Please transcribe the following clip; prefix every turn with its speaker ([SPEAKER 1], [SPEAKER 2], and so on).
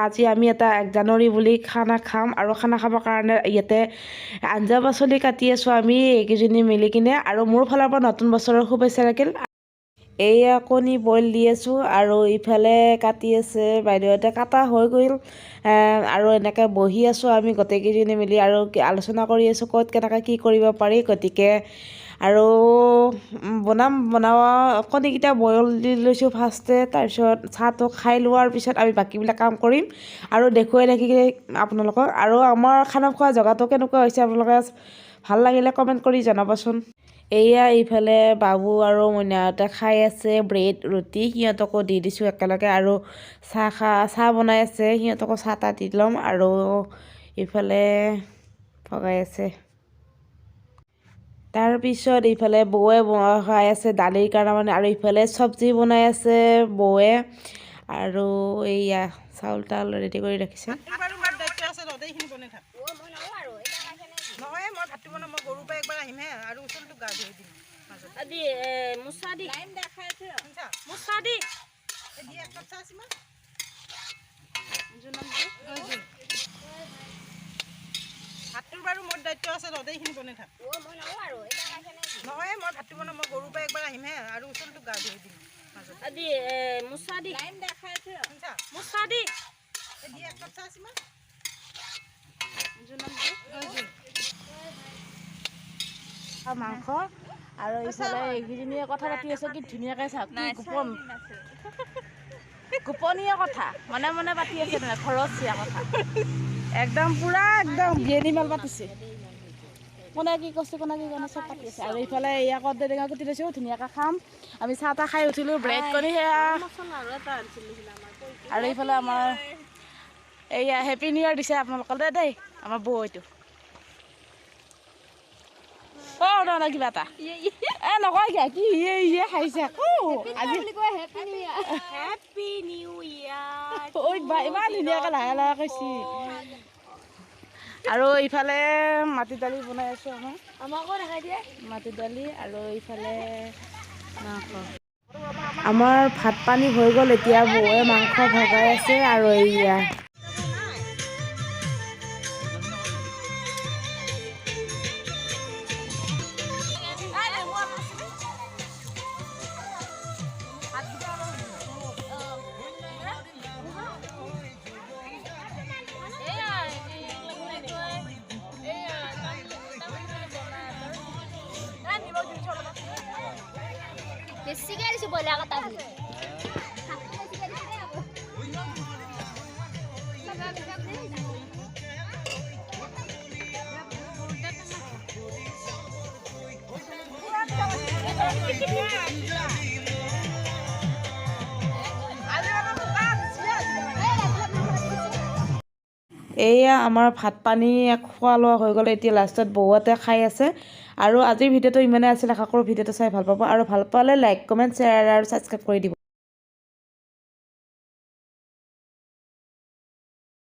[SPEAKER 1] আজি আমি এটা 1 জানুৱাৰী বুলি খানা খাম আৰু খানা খাবৰ কাৰণে ইয়াতে আঞ্জা পাচলি কাটি আছোঁ আমি এইকেইজনী মিলি কিনে আৰু মোৰ ফালৰ পৰা নতুন বছৰৰ শুভেচ্ছা থাকিল। এইয়া কণী বইল দি আছোঁ আৰু ইফালে কাটি আছে বাইদেউহঁতে, কাটা হৈ গ'ল আৰু এনেকৈ বহি আছোঁ আমি গোটেইকেইজনী মিলি আৰু আলোচনা কৰি আছোঁ ক'ত কেনেকৈ কি কৰিব পাৰি। গতিকে আৰু বনাওঁ কণীকেইটা বইল দি লৈছোঁ ফাৰ্ষ্টে, তাৰপিছত চাহটো খাই লোৱাৰ পিছত আমি বাকীবিলাক কাম কৰিম আৰু দেখুৱাই থাকি আপোনালোকক। আৰু আমাৰ খানা খোৱা জেগাটো কেনেকুৱা হৈছে আপোনালোকে ভাল লাগিলে কমেণ্ট কৰি জনাবচোন। এইয়া ইফালে বাবু আৰু মইনাহঁতে খাই আছে ব্ৰেড ৰুটি, সিহঁতকো দি দিছোঁ একেলগে আৰু চাহ বনাই আছে, সিহঁতকো চাহ তাহ দি ল'ম আৰু ইফালে ভগাই আছে। তাৰপিছত ইফালে বৌৱে বনাই আছে দালিৰ কাৰণে আৰু ইফালে চব্জি বনাই আছে বৌৱে আৰু এইয়া চাউল তাউল ৰেডি কৰি ৰাখিছে।
[SPEAKER 2] ভাতটোৰ বাৰু মোৰ দায়িত্ব আছে, ৰ'দেইখিনি বনাই থাক। নহয় মই ভাতটো বনাম, মই গৰুৰ পৰা একবাৰ আহিমহে আৰু ওচৰটো গা ধুই দিম।
[SPEAKER 1] মাংস আৰু ইফালে এইকেইজনীয়ে কথা পাতি আছে কি ধুনীয়াকৈ চাওক, গোপনীয় কথা মনে মনে পাতি আছে, নহয় ঘৰচীয়া কথা একদম পুৰা একদম বিয়নী মাল পাতিছে, কোনে কি কৈছে কোনে কি কোনে চব পাতি আছে। আৰু ইফালে ইয়াক টেঙা কুটি লৈছোঁ, ধুনীয়াকৈ খাম। আমি চাহ তাহ খাই উঠিলোঁ, ব্ৰেড কণী সেয়া আৰু ইফালে আমাৰ এইয়া হেপী নিউ ইয়াৰ দিছে আপোনালোকলৈ দেই আমাৰ বৌ। এইটো নহয় কিবা এটা নকয় কিয় কি ইয়ে খাইছে ইমান ধুনীয়াকৈ লাহে লাহে কৈছি। আৰু ইফালে মাটি দালি বনাই আছোঁ, আমাকো দেখাই দিয়ে মাটি দালি আৰু ইফালে মাংস। আমাৰ ভাত পানী হৈ গ'ল, এতিয়া বৌৱে মাংস ভগাই আছে আৰু এইয়া
[SPEAKER 3] বেছিকৈ দিছোঁ ব্ৰইলাৰ কটা বুলি।
[SPEAKER 1] এইয়া আমাৰ ভাত পানী খোৱা লোৱা হৈ গ'ল, এতিয়া লাষ্টত বৌহঁতে খাই আছে। আৰু আজিৰ ভিডিঅ'টো ইমানে আছিল, আশা কৰোঁ ভিডিঅ'টো চাই ভাল পাব আৰু ভাল পালে লাইক কমেণ্ট শ্বেয়াৰ আৰু ছাবস্ক্ৰাইব কৰি দিব।